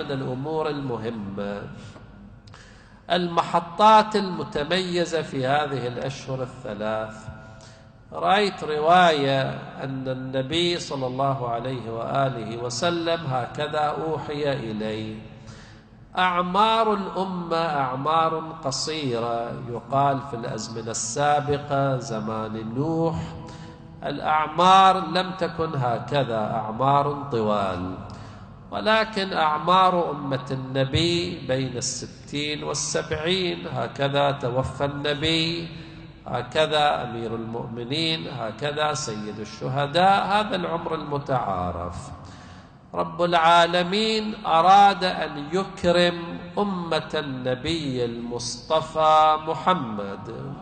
من الأمور المهمة. المحطات المتميزة في هذه الأشهر الثلاث، رأيت رواية أن النبي صلى الله عليه وآله وسلم هكذا أوحي إليه: أعمار الأمة أعمار قصيرة، يقال في الأزمنة السابقة زمان نوح الأعمار لم تكن هكذا، أعمار طوال، ولكن أعمار أمة النبي بين 60 و70، هكذا توفى النبي، هكذا أمير المؤمنين، هكذا سيد الشهداء، هذا العمر المتعارف. رب العالمين أراد أن يكرم أمة النبي المصطفى محمد،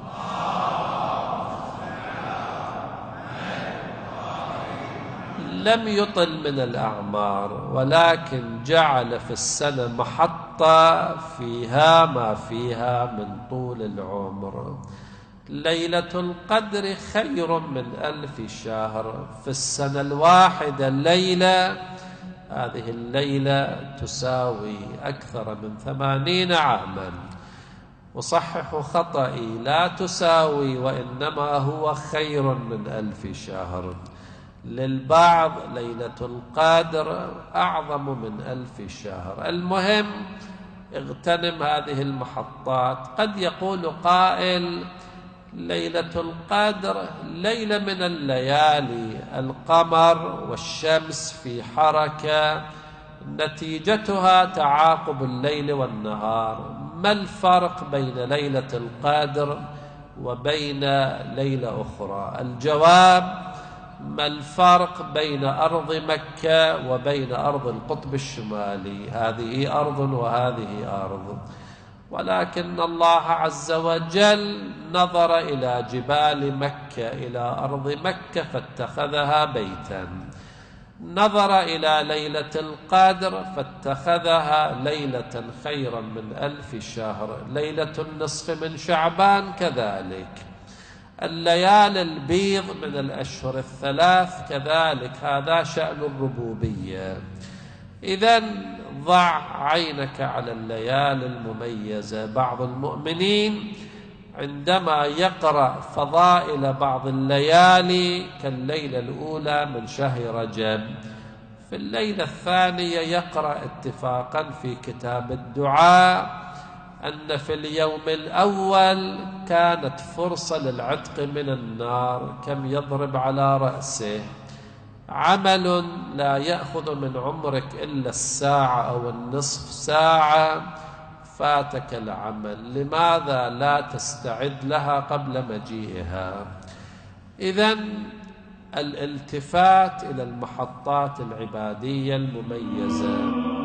لم يطل من الأعمار، ولكن جعل في السنة محطة فيها ما فيها من طول العمر. ليلة القدر خير من 1000 شهر، في السنة الواحدة ليلة، هذه الليلة تساوي أكثر من 80 عاما. وصحح خطئي، لا تساوي، وإنما هو خير من 1000 شهر. للبعض ليلة القدر أعظم من 1000 شهر. المهم اغتنم هذه المحطات. قد يقول قائل: ليلة القدر ليلة من الليالي، القمر والشمس في حركة، نتيجتها تعاقب الليل والنهار، ما الفرق بين ليلة القدر وبين ليلة أخرى؟ الجواب: ما الفرق بين أرض مكة وبين أرض القطب الشمالي؟ هذه أرض وهذه أرض، ولكن الله عز وجل نظر إلى جبال مكة، إلى أرض مكة، فاتخذها بيتا. نظر إلى ليلة القدر فاتخذها ليلة خيرا من 1000 شهر. ليلة النصف من شعبان كذلك. الليالي البيض من الأشهر الثلاث كذلك، هذا شأن الربوبية. إذن ضع عينك على الليالي المميزة. بعض المؤمنين عندما يقرأ فضائل بعض الليالي كالليلة الأولى من شهر رجب، في الليلة الثانية يقرأ اتفاقا في كتاب الدعاء أن في اليوم الأول كانت فرصة للعتق من النار، كم يضرب على رأسه، عمل لا يأخذ من عمرك إلا الساعة أو النصف ساعة، فاتك العمل، لماذا لا تستعد لها قبل مجيئها؟ إذن الالتفات إلى المحطات العبادية المميزة.